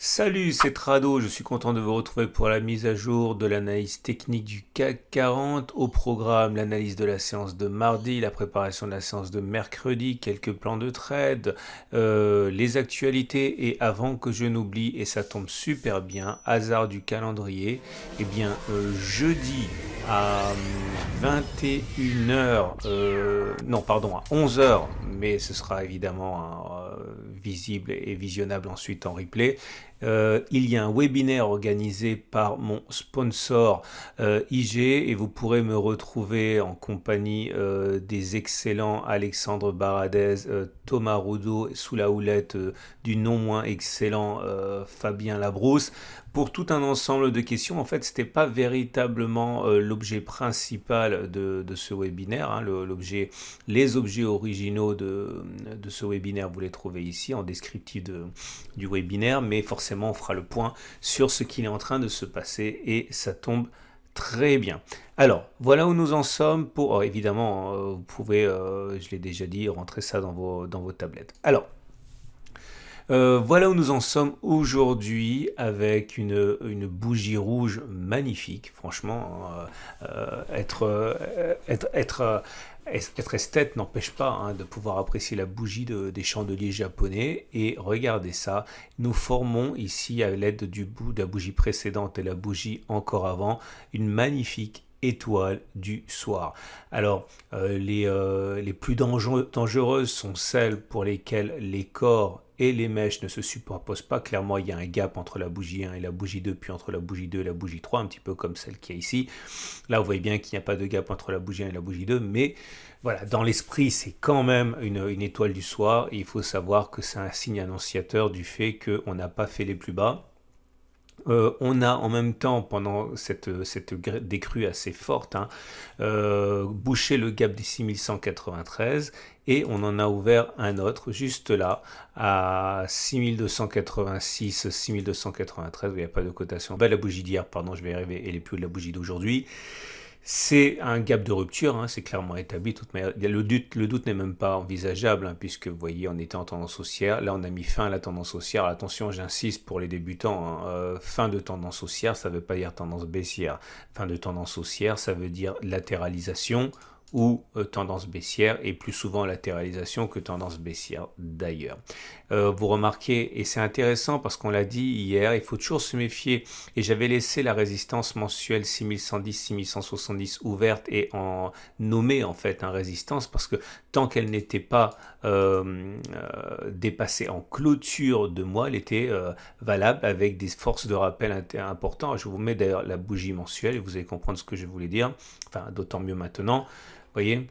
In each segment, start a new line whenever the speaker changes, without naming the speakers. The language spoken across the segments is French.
Salut, c'est Trado, je suis content de vous retrouver pour la mise à jour de l'analyse technique du CAC 40. Au programme, l'analyse de la séance de mardi, la préparation de la séance de mercredi, quelques plans de trade, les actualités et avant que je n'oublie, et ça tombe super bien, hasard du calendrier, eh bien jeudi à 21 heures, non pardon, à 11 heures, mais ce sera évidemment visible et visionnable ensuite en replay. Il y a un webinaire organisé par mon sponsor IG et vous pourrez me retrouver en compagnie des excellents Alexandre Baradez, Thomas Roudot, sous la houlette du non moins excellent Fabien Labrousse pour tout un ensemble de questions. En fait, ce n'était pas véritablement l'objet principal de ce webinaire. Hein. Les objets originaux de ce webinaire, vous les trouvez ici en descriptif du webinaire, mais forcément, on fera le point sur ce qu'il est en train de se passer et ça tombe très bien. Alors, voilà où nous en sommes pour, évidemment, vous pouvez, je l'ai déjà dit, rentrer ça dans vos tablettes. Alors, voilà où nous en sommes aujourd'hui avec une bougie rouge magnifique. Franchement, être esthète n'empêche pas hein, de pouvoir apprécier la bougie des chandeliers japonais. Et regardez ça, nous formons ici à l'aide de la bougie précédente et la bougie encore avant une magnifique étoile du soir. Alors, les plus dangereuses sont celles pour lesquelles les corps et les mèches ne se superposent pas. Clairement, il y a un gap entre la bougie 1 et la bougie 2, puis entre la bougie 2 et la bougie 3, un petit peu comme celle qu'il y a ici. Là, vous voyez bien qu'il n'y a pas de gap entre la bougie 1 et la bougie 2, mais voilà, dans l'esprit, c'est quand même une étoile du soir. Et il faut savoir que c'est un signe annonciateur du fait qu'on n'a pas fait les plus bas. On a en même temps, pendant cette décrue assez forte, hein, bouché le gap des 6193 et on en a ouvert un autre juste là à 6286, 6293, il n'y a pas de cotation. La bougie d'hier, pardon, je vais y arriver, et les plus de la bougie d'aujourd'hui. C'est un gap de rupture, hein, c'est clairement établi. Le doute n'est même pas envisageable, hein, puisque vous voyez, on était en tendance haussière. Là, on a mis fin à la tendance haussière. Attention, j'insiste pour les débutants, hein, fin de tendance haussière, ça ne veut pas dire tendance baissière. Fin de tendance haussière, ça veut dire latéralisation ou tendance baissière, et plus souvent latéralisation que tendance baissière d'ailleurs. Vous remarquez, et c'est intéressant parce qu'on l'a dit hier, il faut toujours se méfier, et j'avais laissé la résistance mensuelle 6110, 6170 ouverte et en nommé en fait un résistance, parce que tant qu'elle n'était pas dépassée en clôture de mois, elle était valable avec des forces de rappel importantes. Je vous mets d'ailleurs la bougie mensuelle et vous allez comprendre ce que je voulais dire, enfin d'autant mieux maintenant. Voyez,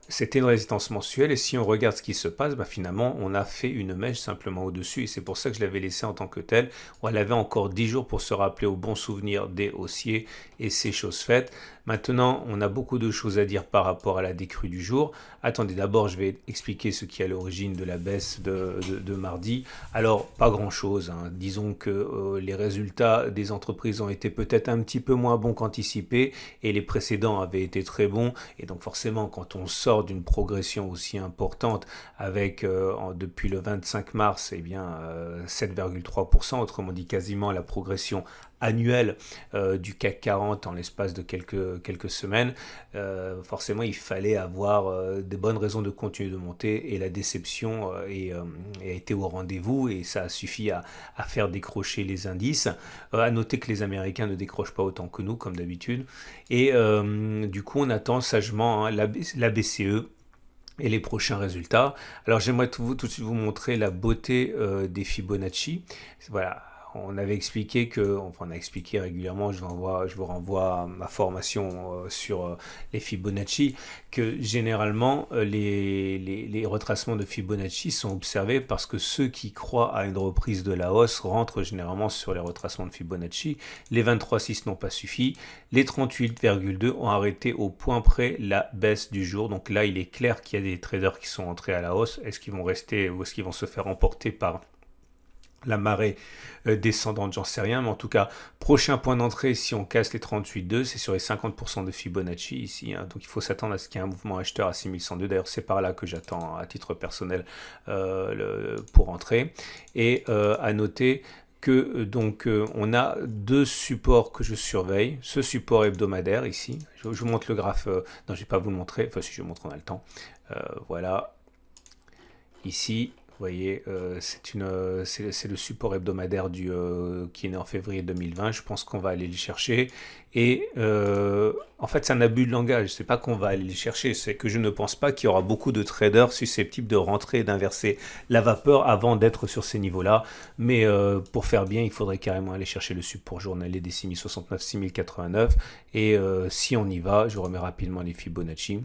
c'était une résistance mensuelle et si on regarde ce qui se passe, bah finalement on a fait une mèche simplement au-dessus et c'est pour ça que je l'avais laissé en tant que tel. Elle avait encore 10 jours pour se rappeler au bon souvenir des haussiers et c'est chose faite. Maintenant, on a beaucoup de choses à dire par rapport à la décrue du jour. Attendez, d'abord, je vais expliquer ce qui est à l'origine de la baisse de mardi. Alors, pas grand-chose. Hein. Disons que les résultats des entreprises ont été peut-être un petit peu moins bons qu'anticipés et les précédents avaient été très bons. Et donc, forcément, quand on sort d'une progression aussi importante avec, depuis le 25 mars, eh bien, 7,3%, autrement dit quasiment la progression annuelle du CAC 40 en l'espace de quelques semaines, forcément il fallait avoir des bonnes raisons de continuer de monter et la déception a été au rendez-vous et ça a suffi à faire décrocher les indices. À noter que les Américains ne décrochent pas autant que nous comme d'habitude et du coup on attend sagement hein, la BCE et les prochains résultats. Alors j'aimerais tout de suite vous montrer la beauté des Fibonacci. Voilà. On avait expliqué on a expliqué régulièrement, je vous renvoie à ma formation sur les Fibonacci, que généralement les retracements de Fibonacci sont observés parce que ceux qui croient à une reprise de la hausse rentrent généralement sur les retracements de Fibonacci. Les 23,6 n'ont pas suffi, les 38,2 ont arrêté au point près la baisse du jour. Donc là, il est clair qu'il y a des traders qui sont entrés à la hausse. Est-ce qu'ils vont rester ou est-ce qu'ils vont se faire emporter par la marée descendante, j'en sais rien, mais en tout cas, prochain point d'entrée, si on casse les 38,2, c'est sur les 50% de Fibonacci ici, hein. Donc il faut s'attendre à ce qu'il y ait un mouvement acheteur à 6102. D'ailleurs, c'est par là que j'attends à titre personnel pour entrer. Et à noter que on a deux supports que je surveille. Ce support hebdomadaire ici, je vous montre le graphe, non, je ne vais pas vous le montrer, enfin si je vous montre, on a le temps. Voilà, ici. Vous voyez, c'est le support hebdomadaire qui est né en février 2020. Je pense qu'on va aller le chercher. Et en fait, c'est un abus de langage. C'est pas qu'on va aller le chercher. C'est que je ne pense pas qu'il y aura beaucoup de traders susceptibles de rentrer et d'inverser la vapeur avant d'être sur ces niveaux-là. Mais pour faire bien, il faudrait carrément aller chercher le support journalier des 6069, 6089. Et si on y va, je remets rapidement les Fibonacci.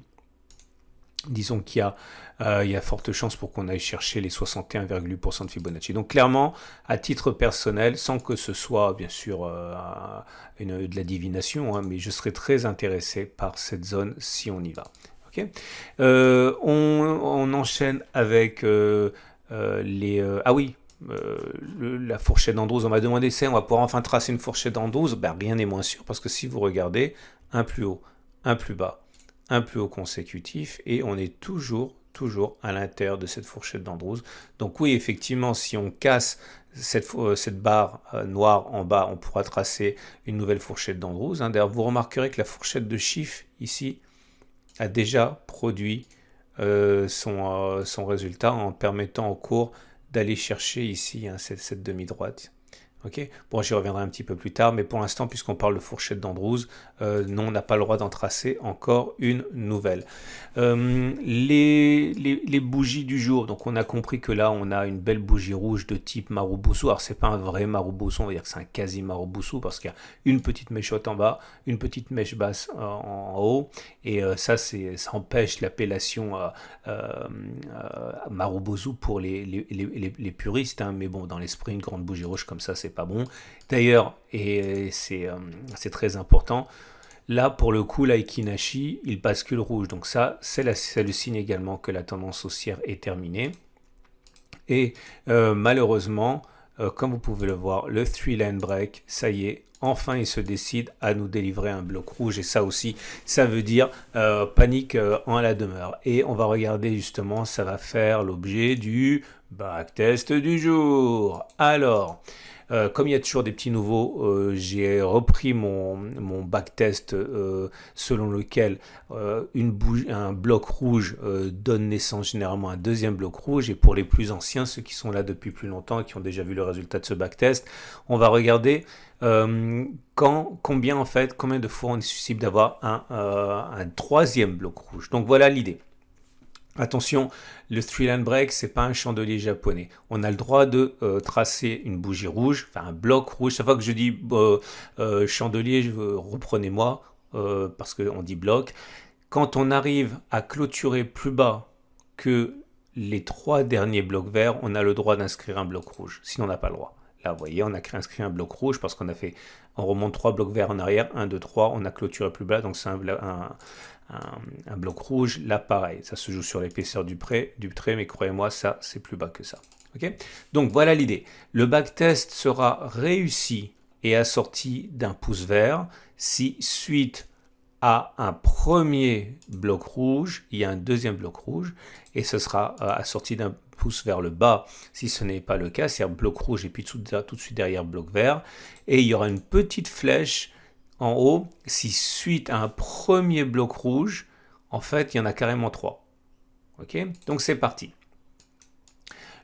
Disons qu'il y a forte chance pour qu'on aille chercher les 61,8% de Fibonacci. Donc clairement, à titre personnel, sans que ce soit bien sûr de la divination, hein, mais je serais très intéressé par cette zone si on y va. Okay, on enchaîne avec ah oui, la fourchette d'Andrews. On m'a demandé ça, on va pouvoir enfin tracer une fourchette d'Andrews. Ben, rien n'est moins sûr parce que si vous regardez, un plus haut, un plus bas, un plus haut consécutif et on est toujours à l'intérieur de cette fourchette d'Andrews. Donc oui, effectivement, si on casse cette barre noire en bas, on pourra tracer une nouvelle fourchette d'Andrews. Hein. D'ailleurs, vous remarquerez que la fourchette de chiffres ici a déjà produit son résultat en permettant au cours d'aller chercher ici hein, cette demi-droite. Okay, bon, j'y reviendrai un petit peu plus tard, mais pour l'instant, puisqu'on parle de fourchette d'Andrews, non, on n'a pas le droit d'en tracer encore une nouvelle. Les bougies du jour, donc on a compris que là, on a une belle bougie rouge de type Marubozu. Alors, c'est pas un vrai Marubozu, on va dire que c'est un quasi Marubozu, parce qu'il y a une petite mèche haute en bas, une petite mèche basse en haut, et ça empêche l'appellation Marubozu pour les puristes, hein, mais bon, dans l'esprit, une grande bougie rouge comme ça, c'est pas bon. D'ailleurs, et c'est très important, là pour le coup, la Ikinashi, il bascule rouge. Donc ça, c'est le signe également que la tendance haussière est terminée. Et malheureusement, comme vous pouvez le voir, le 3-line break, ça y est, enfin il se décide à nous délivrer un bloc rouge. Et ça aussi, ça veut dire panique en la demeure. Et on va regarder justement, ça va faire l'objet du backtest du jour. Alors... comme il y a toujours des petits nouveaux, j'ai repris mon backtest selon lequel un bloc rouge donne naissance généralement à un deuxième bloc rouge. Et pour les plus anciens, ceux qui sont là depuis plus longtemps et qui ont déjà vu le résultat de ce backtest, on va regarder combien de fois on est susceptible d'avoir un troisième bloc rouge. Donc voilà l'idée. Attention, le 3-line break, c'est pas un chandelier japonais. On a le droit de tracer une bougie rouge, enfin un bloc rouge. Chaque fois que je dis chandelier, reprenez-moi, parce qu'on dit bloc. Quand on arrive à clôturer plus bas que les 3 derniers blocs verts, on a le droit d'inscrire un bloc rouge. Sinon, on n'a pas le droit. Là, vous voyez, on a inscrit un bloc rouge parce qu'on remonte 3 blocs verts en arrière, 1, 2, 3, on a clôturé plus bas, donc c'est un bloc rouge. Là, pareil, ça se joue sur l'épaisseur du trait, mais croyez-moi, ça, c'est plus bas que ça. Okay, donc, voilà l'idée. Le backtest sera réussi et assorti d'un pouce vert si, suite à un premier bloc rouge, il y a un deuxième bloc rouge, et ce sera assorti d'un pouce vers le bas si ce n'est pas le cas, c'est-à-dire bloc rouge et puis tout de suite derrière bloc vert, et il y aura une petite flèche en haut si suite à un premier bloc rouge, en fait il y en a carrément 3. Ok, donc c'est parti.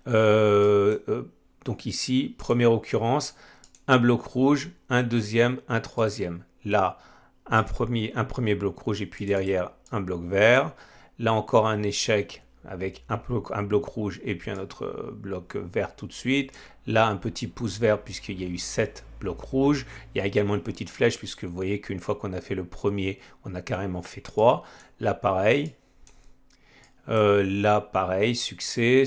Donc ici, première occurrence, un bloc rouge, un deuxième, un troisième. Là, un premier bloc rouge et puis derrière un bloc vert. Là encore un échec avec un bloc rouge et puis un autre bloc vert tout de suite. Là un petit pouce vert puisqu'il y a eu 7 blocs rouges. Il y a également une petite flèche puisque vous voyez qu'une fois qu'on a fait le premier, on a carrément fait 3. Là pareil. Là, pareil, succès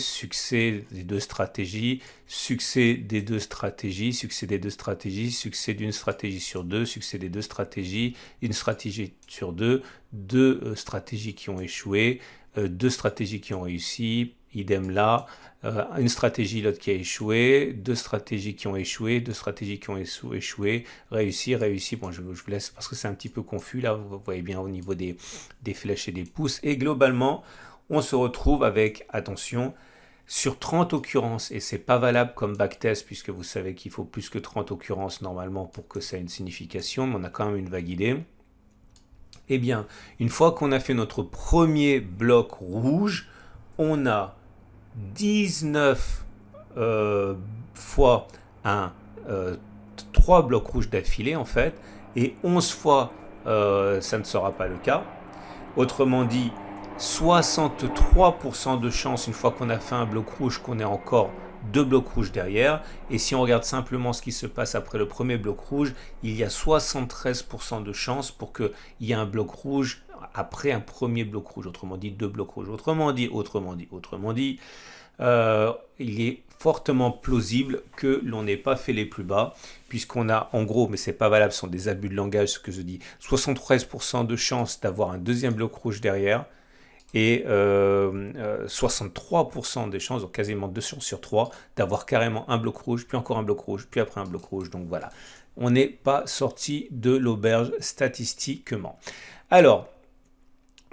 des deux stratégies, succès des deux stratégies, succès des deux stratégies, succès d'une stratégie sur deux, succès des deux stratégies, une stratégie sur deux, deux stratégies qui ont échoué, deux stratégies qui ont réussi, idem là. Une stratégie, l'autre qui a échoué, deux stratégies qui ont échoué, deux stratégies qui ont échoué, réussi, réussi. Bon, je vous laisse parce que c'est un petit peu confus là, vous voyez bien au niveau des flèches et des pouces. Et globalement, on se retrouve avec, attention, sur 30 occurrences, et c'est pas valable comme backtest puisque vous savez qu'il faut plus que 30 occurrences normalement pour que ça ait une signification, mais on a quand même une vague idée. Eh bien, une fois qu'on a fait notre premier bloc rouge, on a 19 fois 3 blocs rouges d'affilée en fait, et 11 fois ça ne sera pas le cas. Autrement dit, 63% de chance une fois qu'on a fait un bloc rouge qu'on ait encore deux blocs rouges derrière. Et si on regarde simplement ce qui se passe après le premier bloc rouge, il y a 73% de chance pour qu'il y ait un bloc rouge après un premier bloc rouge. Autrement dit, deux blocs rouges. Autrement dit, il est fortement plausible que l'on n'ait pas fait les plus bas, puisqu'on a en gros, mais c'est pas valable, ce sont des abus de langage ce que je dis, 73% de chance d'avoir un deuxième bloc rouge derrière, et 63% des chances, donc quasiment 2 chances sur 3, d'avoir carrément un bloc rouge, puis encore un bloc rouge, puis après un bloc rouge. Donc voilà, on n'est pas sorti de l'auberge statistiquement. Alors,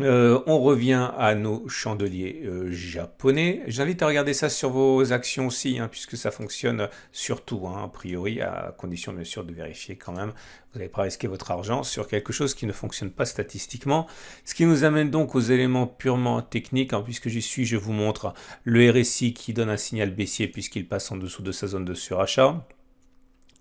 on revient à nos chandeliers japonais. J'invite à regarder ça sur vos actions aussi, hein, puisque ça fonctionne sur tout, hein, a priori, à condition bien sûr de vérifier quand même. Vous n'allez pas risquer votre argent sur quelque chose qui ne fonctionne pas statistiquement. Ce qui nous amène donc aux éléments purement techniques, hein, puisque j'y suis, je vous montre le RSI qui donne un signal baissier puisqu'il passe en dessous de sa zone de surachat.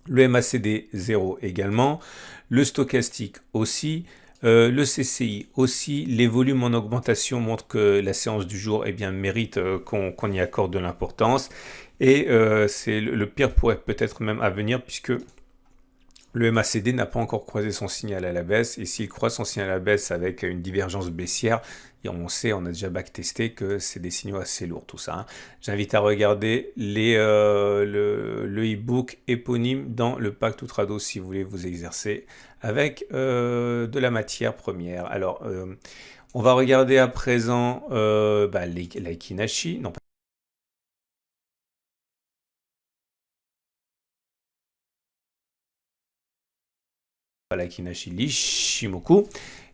Le MACD 0 également, le stochastique aussi. Le CCI aussi, les volumes en augmentation montrent que la séance du jour mérite qu'on y accorde de l'importance. Et c'est le pire pourrait peut-être même à venir puisque le MACD n'a pas encore croisé son signal à la baisse. Et s'il croise son signal à la baisse avec une divergence baissière, et on sait, on a déjà backtesté que c'est des signaux assez lourds tout ça, hein. J'invite à regarder le e-book éponyme dans le Pacte Outrado si vous voulez vous exercer avec de la matière première. Alors, on va regarder à présent l'Aikinashi. Non, pas l'Aikinashi, l'Ishimoku.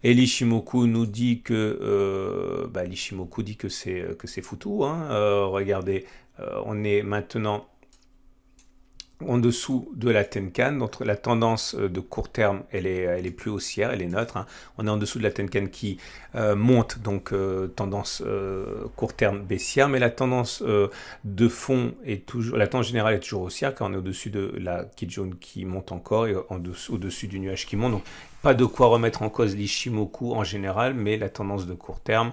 Et l'Ishimoku nous dit que l'Ishimoku dit que c'est foutu, hein. Regardez, on est maintenant en dessous de la Tenkan, donc la tendance de court terme, elle est plus haussière, elle est neutre, hein. On est en dessous de la Tenkan qui monte, donc tendance court terme baissière, mais la tendance de fond est toujours, la tendance générale est toujours haussière, car on est au-dessus de la Kijun qui monte encore et au-dessus du nuage qui monte. Donc pas de quoi remettre en cause l'Ishimoku en général, mais la tendance de court terme,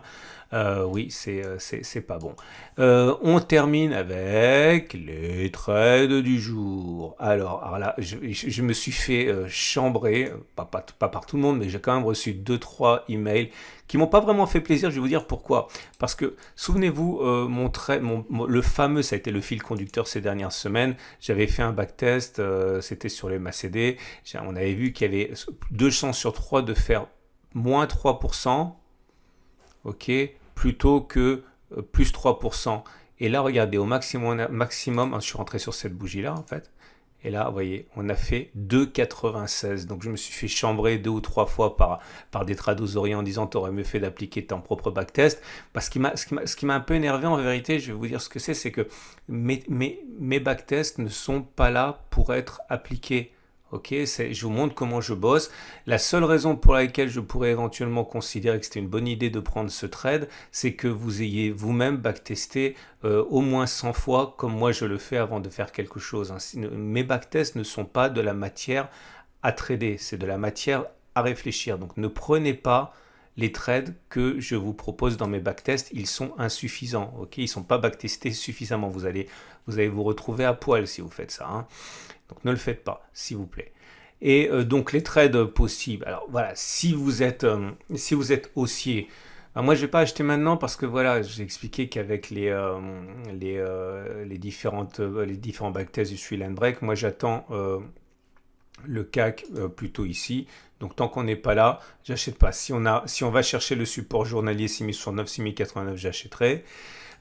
oui, c'est pas bon. On termine avec les trades du jour. Alors là, je me suis fait chambrer, pas par tout le monde, mais j'ai quand même reçu 2-3 emails qui m'ont pas vraiment fait plaisir. Je vais vous dire pourquoi. Parce que, souvenez-vous, le fameux, ça a été le fil conducteur ces dernières semaines. J'avais fait un backtest, c'était sur les MACD. On avait vu qu'il y avait 2 chances sur 3 de faire moins 3%, ok, plutôt que plus 3%. Et là, regardez, au maximum, je suis rentré sur cette bougie-là, en fait. Et là, vous voyez, on a fait 2,96. Donc, je me suis fait chambrer 2 ou 3 fois par des trados en disant « t'aurais mieux fait d'appliquer ton propre backtest ». Parce que ce qui m'a un peu énervé, en vérité, je vais vous dire ce que c'est que mes backtests ne sont pas là pour être appliqués. Ok, je vous montre comment je bosse. La seule raison pour laquelle je pourrais éventuellement considérer que c'était une bonne idée de prendre ce trade, c'est que vous ayez vous-même backtesté au moins 100 fois comme moi je le fais avant de faire quelque chose, hein. Mes backtests ne sont pas de la matière à trader, c'est de la matière à réfléchir. Donc ne prenez pas les trades que je vous propose dans mes backtests, ils sont insuffisants. Ok, ils ne sont pas backtestés suffisamment. Vous allez vous retrouver à poil si vous faites ça, hein. Donc ne le faites pas, s'il vous plaît. Et donc les trades possibles. Alors voilà, si vous êtes haussier, moi je ne vais pas acheter maintenant parce que voilà, j'ai expliqué qu'avec les différents backtests du Sri Land Break, moi j'attends le CAC plutôt ici. Donc tant qu'on n'est pas là, j'achète pas. Si on va chercher le support journalier 6069, 6089, j'achèterai.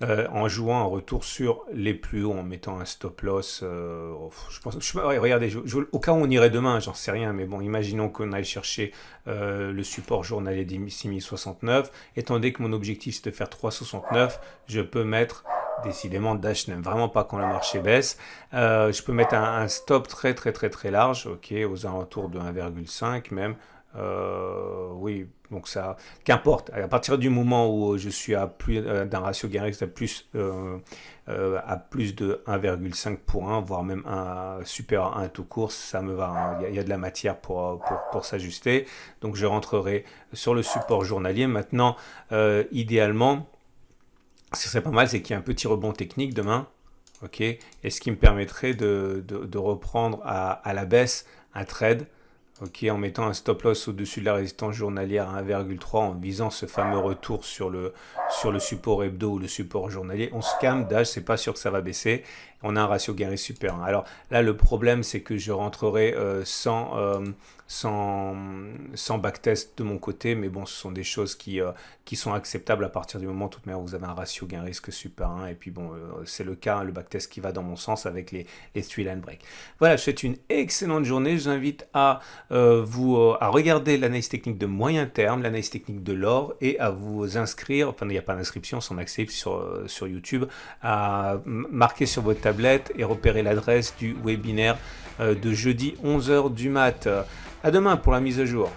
en jouant un retour sur les plus hauts, en mettant un stop loss. Je pense, ouais, regardez, au cas où on irait demain, j'en sais rien, mais bon, imaginons qu'on aille chercher le support journalier des 6069. Étant donné que mon objectif c'est de faire 3,69, je peux mettre, décidément, Dash n'aime vraiment pas quand le marché baisse. Je peux mettre un stop très très très très large, ok, aux alentours de 1,5 même. Oui, donc ça, qu'importe. À partir du moment où je suis à plus d'un ratio gain-risque à plus de 1,5 pour 1, voire même un super 1 tout court, ça me va, hein. Il y a de la matière pour s'ajuster. Donc je rentrerai sur le support journalier. Maintenant, idéalement, ce serait pas mal, c'est qu'il y ait un petit rebond technique demain. Ok, et ce qui me permettrait de reprendre à la baisse un trade, ok, en mettant un stop loss au-dessus de la résistance journalière à 1,3 en visant ce fameux retour sur le support hebdo ou le support journalier. On se calme, Dash, c'est pas sûr que ça va baisser. On a un ratio gain-risque super 1. Alors là, le problème, c'est que je rentrerai sans backtest de mon côté, mais bon, ce sont des choses qui sont acceptables à partir du moment où vous avez un ratio gain-risque super 1. Et puis bon, c'est le cas, hein, le backtest qui va dans mon sens avec les 3-line break. Voilà, je vous souhaite une excellente journée. Je vous invite à regarder l'analyse technique de moyen terme, l'analyse technique de l'or et à vous inscrire, enfin il n'y a pas d'inscription, c'est en accès sur YouTube, à marquer sur votre tablette et repérer l'adresse du webinaire de jeudi 11h du mat. À demain pour la mise à jour.